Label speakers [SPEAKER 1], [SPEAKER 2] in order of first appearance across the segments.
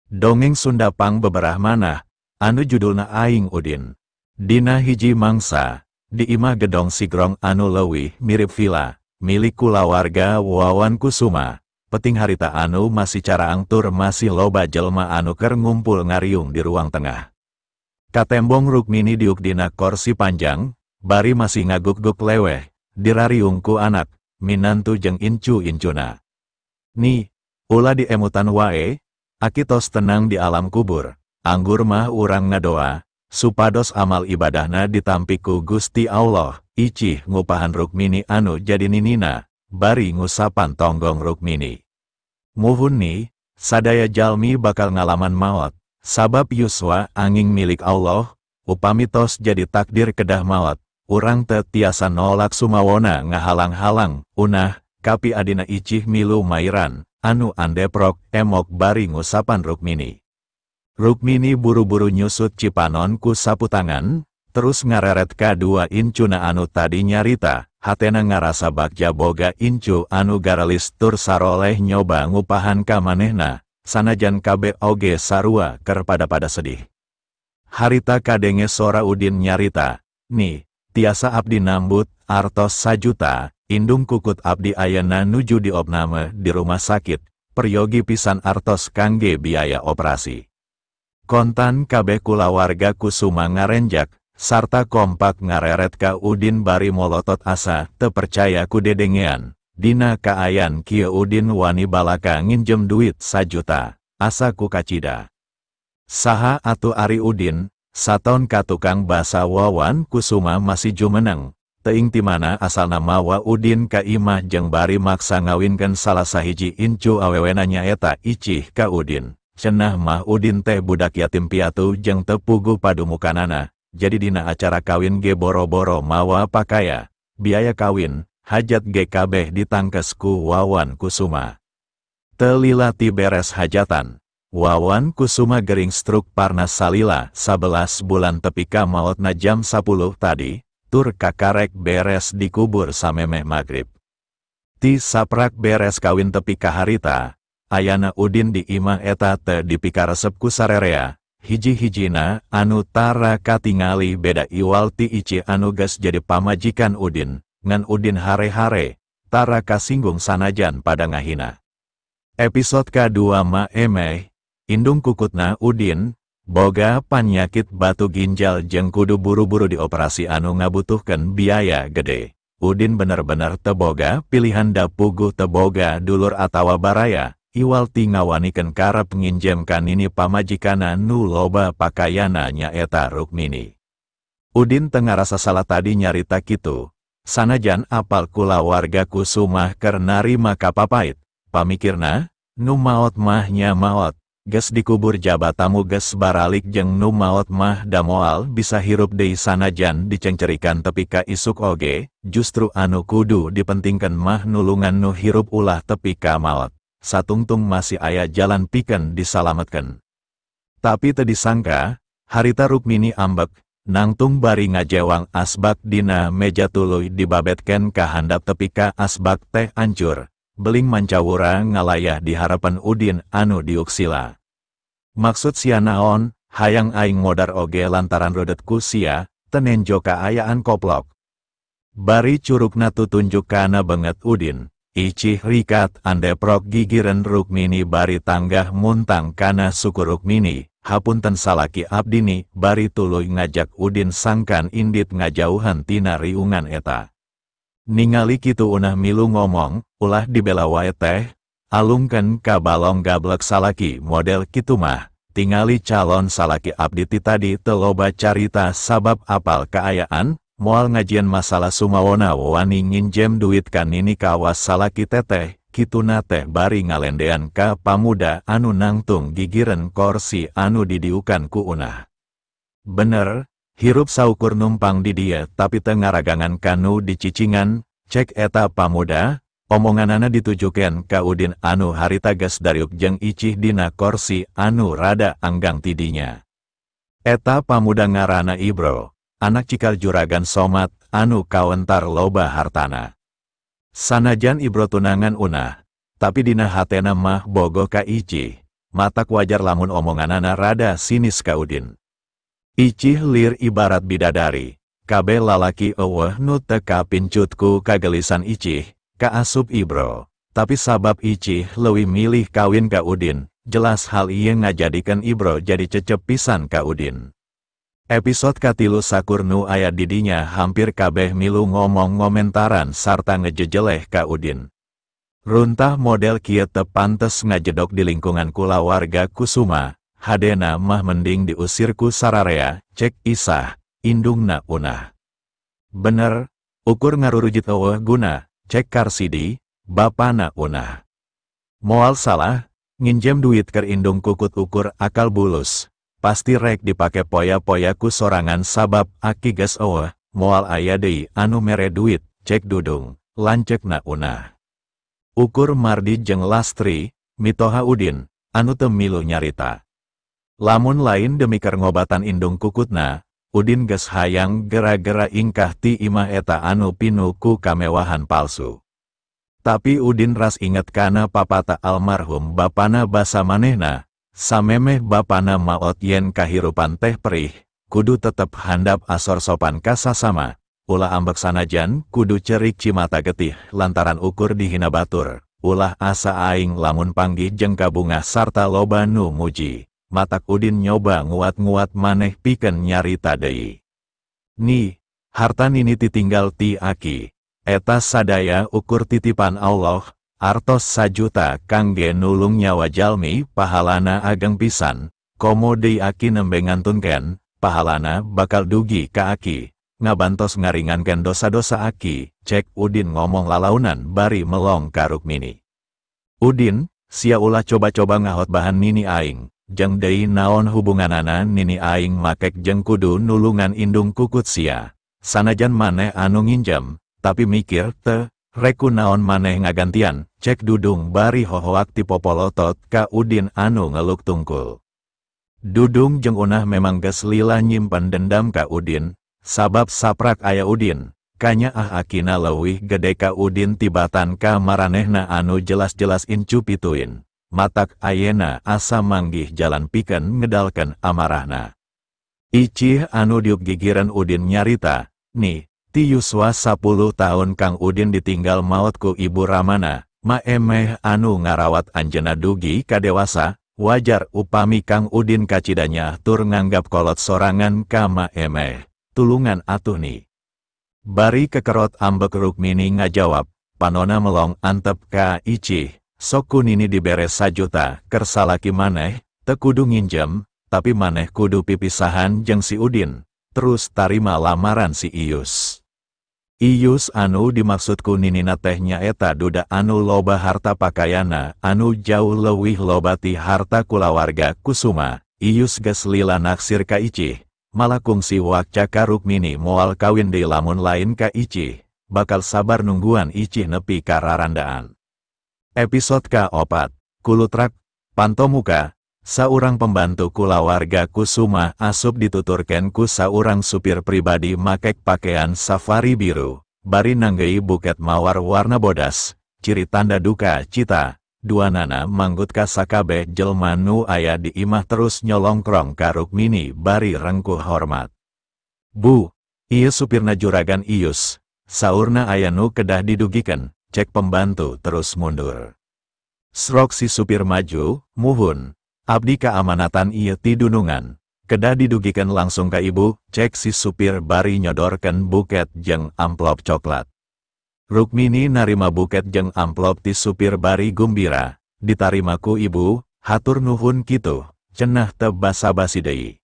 [SPEAKER 1] Dongeng Sunda pang beberah manah, anu judulna Aing Udin. Dina hiji mangsa, di imah gedong sigrong anu leuwih mirip villa, milik kulawarga Wawan Kusuma. Peting harita anu masih cara angtur masih loba jelma anu keur ngumpul ngariung di ruang tengah. Katembong Rukmini diuk dina korsi panjang, bari masih ngaguk-guk leweh, dirariung ku anak, minantu jeung incu-incuna. Ni, ulah diemutan wae, aki tos tenang di alam kubur, anggur mah urang ngadoa, supados amal ibadahna ditampi ku Gusti Allah, icih ngupahan Rukmini anu jadi ninina, bari ngusapan tonggong Rukmini. Muhun ni, sadaya jalmi bakal ngalaman maot, sabab yuswa angin milik Allah, upami tos jadi takdir kedah maot, urang teu tiasa nolak sumawona ngahalang-halang, unah, kapi adina icih milu mairan. Anu andeprok emok bari ngusapan Rukmini. Rukmini buru-buru nyusut cipanon ku sapu tangan, terus ngareret ka dua incuna anu tadi nyarita, hatena ngarasa bagja boga incu anu garalis tur saroleh nyoba ngupahan ka manehna, sanajan kabe oge sarua keur pada sedih. Harita kadenge sora Udin nyarita, "Nih, tiasa abdi nambut, artos 1 juta. Indung kukut abdi ayana nuju diopname di rumah sakit, peryogi pisan artos kangge biaya operasi." Kontan kabeh kulawarga Kusuma ngarenjak, sarta kompak ngareret ka Udin bari molotot asa, teu percaya ku dedengean. Dina kaayan kieu Udin wani balaka nginjem duit 1 juta, asa ku kacida. Saha atuh ari Udin, saton ka tukang basa Wawan Kusuma masih jumeneng. Teing timana asalna mawa Udin ka imah jeung bari maksa ngawinkeun salah sahiji incu awewena nyaeta icih ka Udin. Cenah mah Udin teh budak yatim piatu jeung teu puguh padumukanana, jadi dina acara kawin ge boro-boro mawa pakaya, biaya kawin, hajat ge kabeh ditangkes ku Wawan Kusuma. Teu lila ti beres hajatan, Wawan Kusuma gering struk parnas salila 11 bulan tepi ka maotna jam 10 tadi. Tur kakarek beres dikubur samemeh magrib. Ti saprak beres kawin tepi kaharita, ayana Udin di imah eta teu dipikaresep ku sarerea, hiji-hijina anu tara katingali beda iwal ti ici anu geus jadi pamajikan Udin, ngan Udin hare-hare, tara kasinggung sanajan pada ngahina. Episode ka-2 ma emeh, indung kukutna Udin, boga panyakit batu ginjal jeung kudu buru-buru dioperasi anu ngabutuhkeun biaya gede. Udin bener-bener teu boga pilihan da puguh teu boga dulur atawa baraya, iwal ti ngawanikeun karep nginjem ka nini pamajikana nu loba pakayana nyaeta Rukmini. Udin teu ngarasa salah tadi nyarita kitu, sanajan apal kulawarga Kusuma keur narima kapapait, pamikirna, nu maot mah nya maot. Ges dikubur jabatamu ges baralik jeung nu maot mah da moal bisa hirup deui sanajan dicengcerikan tepi ka isuk oge, justru anu kudu dipentingkeun mah nulungan nu hirup ulah tepi ka maot. Satungtung masih aya jalan pikeun disalametkeun. Tapi teu disangka, harita Rukmini ambek, nangtung bari ngajewang asbak dina meja tuluy dibabetkeun ka handap tepi ka asbak teh ancur. Beling mancawura ngalayah di harapan Udin anu diuksila. Maksud sia naon, hayang aing modar oge lantaran rodet ku sia, tenenjo kaayaan koplok. Bari curugna tutunjuk kana banget Udin, icih rikat andeprok gigireun Rukmini bari tanggah muntang kana suku Rukmini, hapunten salaki abdini bari tuluy ngajak Udin sangkan indit ngajauhan tina riungan eta. Ningali kitu unah milu ngomong, ulah dibela wae teh, alungkeun ka balong gablek salaki model kitu mah, tingali calon salaki abdi ti tadi teu loba carita sabab apal kaayaan, moal ngajian masalah sumawona wani nginjem duit ka nini kawas salaki teteh, kituna teh bari ngalendean ka pamuda anu nangtung gigireun korsi anu didiukan ku unah. Bener, hirup saukur numpang di dia tapi teu ngaragangan kanu dicicingan, cek eta pamuda, omonganana ditujukeun ka Udin anu harita geus dariuk jeung icih dina korsi anu rada anggang tidinya. Eta pamuda ngaranna Ibro, anak cikal juragan Somat anu kawentar loba hartana. Sanajan Ibro tunangan unah, tapi dina hatena mah bogoh ka icih, matak wajar lamun omonganana rada sinis ka Udin. Icih lir ibarat bidadari, kabeh lalaki eueuh nu teu kapincutku kagelisan Icih, kaasup Ibro. Tapi sabab Icih leuwih milih kawin ka Udin, jelas hal ieu ngajadikeun Ibro jadi cecep pisan ka Udin. Episode katilu sakur nu aya didinya hampir kabeh milu ngomong ngomentaran sarta ngejejeleh ka Udin. Runtah model kieu teu pantes ngajedok di lingkungan kulawarga Kusuma, hadena mah mending diusir ku sararea, cek Isah, indungna Unah. Bener, ukur ngarurujit eueuh guna, cek Karsidi, bapana Unah. Moal salah, nginjem duit keur indung kukut ukur akal bulus. Pasti rek dipake poya-poya ku sorangan sabab aki geus eueuh, moal aya deui anu mere duit, cek Dudung, lanceukna Unah. Ukur Mardi jeung Lastri, mitoha Udin, anu teu milu nyarita. Lamun lain demi keur ngobatan indung kukutna, Udin geus hayang gara-gara ingkah ti imah eta anu pinu ku kamewahan palsu. Tapi Udin ras inget kana papata almarhum bapana basa manehna, samemeh bapana maot yen kahirupan teh perih, kudu tetep handap asor sopan ka sasama, ulah ambek sanajan kudu cerik cimata getih lantaran ukur dihina batur, ulah asa aing lamun panggih jeung kabungah sarta loba nu muji, matak Udin nyoba nguat-nguat maneh pikeun nyarita deui. Ni, harta nini titinggal ti aki, eta sadaya ukur titipan Allah, artos 1 juta kangge nulung nyawa jalmi pahalana ageng pisan, komo deui aki nembe ngantunkeun, pahalana bakal dugi ka aki, ngabantos ngaringankeun dosa-dosa aki, cek Udin ngomong lalaunan bari melong ka Rukmini. Udin, sia ulah coba-coba ngahot bahan nini aing, jeung deui naon hubunganana nini aing makek jeung kudu nulungan indung kukut sia, sanajan maneh anu nginjem, tapi mikir teu, reku naon maneh ngagantian, cek Dudung bari hohoak ti popolotot ka Udin anu ngeluk tungkul. Dudung jeung Unah memang geus lila nyimpen dendam ka Udin, sabab saprak aya Udin, kanya akina leuwih gede ka Udin tibatan ka maranehna anu jelas-jelas incu pituin, matak ayena asa manggih jalan pikeun ngedalkeun amarahna. Icih anu diuk gigireun Udin nyarita, nih, ti yuswa 10 tahun Kang Udin ditinggal maot ku ibu Ramana, ma emeh anu ngarawat anjeunna dugi ka dewasa, wajar upami Kang Udin kacidanya tur nganggap kolot sorangan ka ma emeh, tulungan atuh ni. Bari kekerot ambek Rukmini ngajawab, panona melong antep ka Icih, sok kunini diberes 1 juta, keur salaki maneh, teu kudu nginjem, tapi maneh kudu pipisahan jeung si Udin, terus tarima lamaran si Iyus. Iyus anu dimaksudku ninina teh nyaeta duda anu loba harta pakaiana, anu jauh leuwih loba ti harta kulawarga Kusuma. Iyus geus lila naksir ka Icih, malah kungsi wakca ka Rukmini moal kawin deui lamun lain ka Icih, bakal sabar nungguan Icih nepi ka rarandaan. Episode ka-4, Kulutrak, Pantomuka. Saurang pembantu kulawarga Kusuma asup dituturkeun ku saurang supir pribadi makek pakaian safari biru, bari nanggei buket mawar warna bodas, ciri tanda duka cita, duanana manggut ka sakabeh jelma nu aya di imah terus nyolongkrong ka Rukmini bari rengkuh hormat. Bu, ieu supirna juragan Iyus, saurna aya nu kedah didugikeun, cek pembantu terus mundur. Srok si supir maju, muhun. Abdi keamanatan ieu ti dunungan, kedah didugikeun langsung ka ibu, cek si supir bari nyodorkeun buket jeung amplop coklat. Rukmini narima buket jeung amplop ti supir bari gumbira, ditarima ku ibu, hatur nuhun kitu, cenah teu basa-basi deui.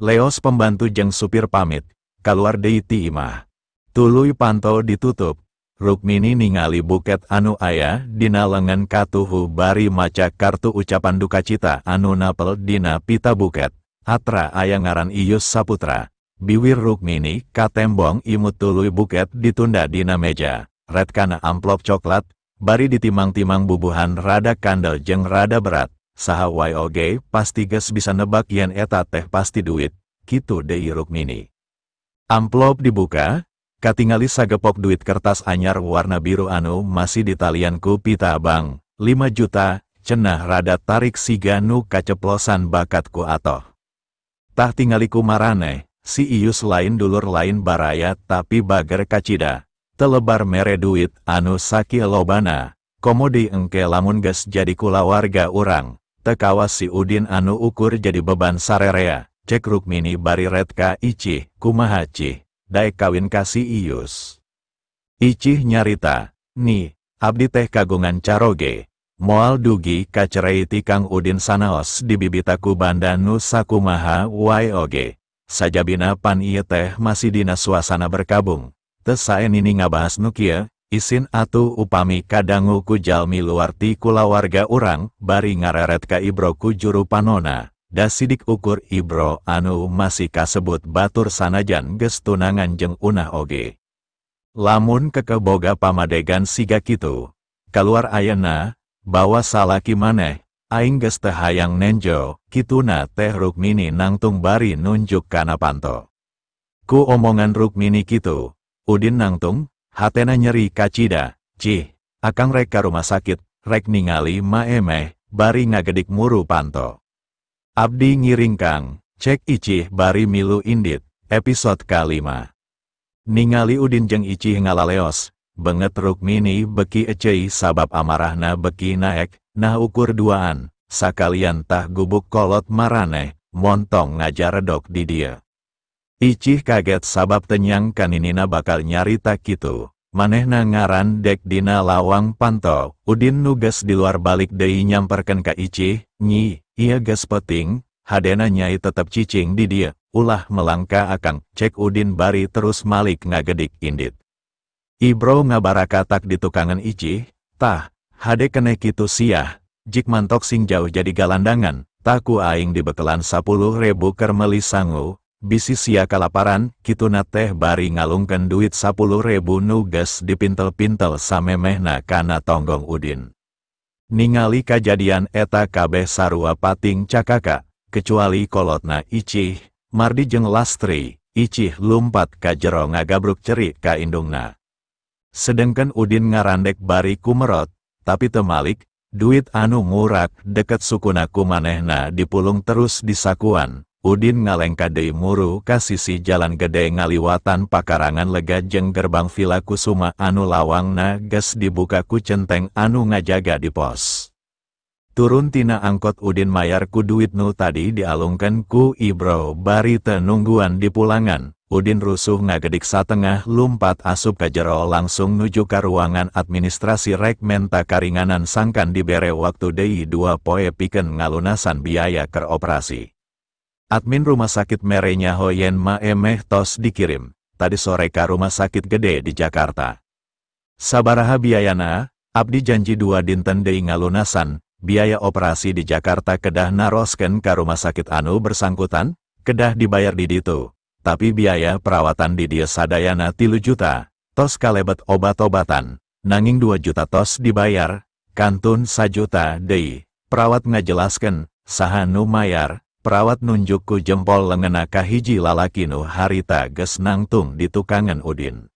[SPEAKER 1] Leos pembantu jeung supir pamit, kaluar deui ti imah. Tuluy panto ditutup, Rukmini ningali buket anu aya dina lengan katuhu bari maca kartu ucapan duka cita anu napel dina pita buket. Atra aya ngaran Iyus Saputra. Biwir Rukmini katembong imut tuluy buket ditunda dina meja. Red kana amplop coklat, bari ditimang-timang bubuhan rada kandel jeung rada berat. Saha wae oge pasti geus bisa nebak yen eta teh pasti duit, kitu deui Rukmini. Amplop dibuka, katingali sagepok duit kertas anyar warna biru anu masih ditalian ku pita bank, 5 juta, cenah rada tarik siga nu kaceplosan bakatku atoh. Tah tingaliku maraneh, si Ius lain dulur lain baraya tapi bager kacida, telebar mere duit anu sakieu lobana, komodi engke lamun geus jadi kulawarga urang, teu kawas si Udin anu ukur jadi beban sarerea, cek Rukmini bari red ka Icih, kumaha Cih, daek kawin ka si Ius. Icih nyarita, "Ni, abdi teh kagungan caroge, moal dugi kacerei ti Kang Udin sanaos di bibitaku banda nu sakumaha wae oge. Sajabina pan ieu teh masih dina suasana berkabung, teu saenini ngabahas nu kieu, isin atuh upami kadangu ku jalmi luar ti kulawarga urang, bari ngareret ka Ibro ku juru panona, da sidik ukur Ibro anu masih kasebut batur sanajan geus tunangan jeung unah oge. Lamun kekeboga pamadegan siga kitu, kaluar ayeuna, bawa salaki maneh, aing geus teu hayang nenjo, kituna teh Rukmini nangtung bari nunjuk kana Panto. Ku omongan Rukmini kitu, Udin nangtung, hatena nyeri kacida, "Cih, akang rek ka rumah sakit, rek ningali maemeh, bari ngagedik muru Panto. Abdi ngiring Kang," cek Icih bari milu indit, episode ka-5. Ningali Udin jeung Icih ngalaleos, beungeut Rukmini beki ecei sabab amarahna beki naek, nah ukur duaan, sakalian tah gubuk kolot maraneh, montong ngajaredok di dieu. Icih kaget sabab teu nyangka ninina bakal nyarita kitu, manehna ngaran dek dina lawang Panto. Udin nu geus di luar balik deui nyamperkeun ka Icih, "Nyi, ieu geus peuting, hadena nyai tetep cicing di dieu, ulah melangka akang," cek Udin bari terus malik ngagedik indit. Ibro ngabarakatak di tukangan Icih, "Tah, hade keneh kitu siah, jik mantok sing jauh jadi galandangan, tah ku aing dibekelan 10.000 keur meuli sangu, bisi sia kalaparan," kituna teh bari ngalungkeun duit 10.000 nu geus dipintel-pintel samemehna kana tonggong Udin. Ningali kajadian eta kabeh sarua pating cakaka, kecuali kolotna Icih, Mardi jeung Lastri. Icih lumpat ka jero ngagabruk ceri ka indungna. Sedengkeun Udin ngarandek bari kumerot, tapi teu malik, duit anu ngurak deket sukuna kumanehna dipulung terus di sakuan. Udin ngalengka deui muru ka sisi jalan gede ngaliwatan pakarangan lega jeung gerbang Villa Kusuma anu lawangna geus dibuka ku centeng anu ngajaga di pos. Turun tina angkot Udin mayar ku duit nu tadi dialungkeun ku Ibro bari teu nungguan di pulangan. Udin rusuh ngagedik satengah lumpat asup ka jero langsung nuju ka ruangan administrasi rek menta karinganan sangkan dibere waktu deui 2 poe pikeun ngalunasan biaya keur operasi. Admin rumah sakit merenya hoyen maemeh tos dikirim, tadi sore ka rumah sakit gede di Jakarta. Sabaraha biayana, abdi janji 2 dinten deui ngalunasan, biaya operasi di Jakarta kedah naroskeun ka rumah sakit anu bersangkutan, kedah dibayar di ditu. Tapi biaya perawatan di dieu sadayana 3 juta, tos kalebet obat-obatan, nanging 2 juta tos dibayar, kantun 1 juta deui. Perawat ngajelaskeun, saha nu mayar, perawat nunjuk ku jempol leungeunna ka hiji lalaki nu harita geus nangtung di tukangan Udin.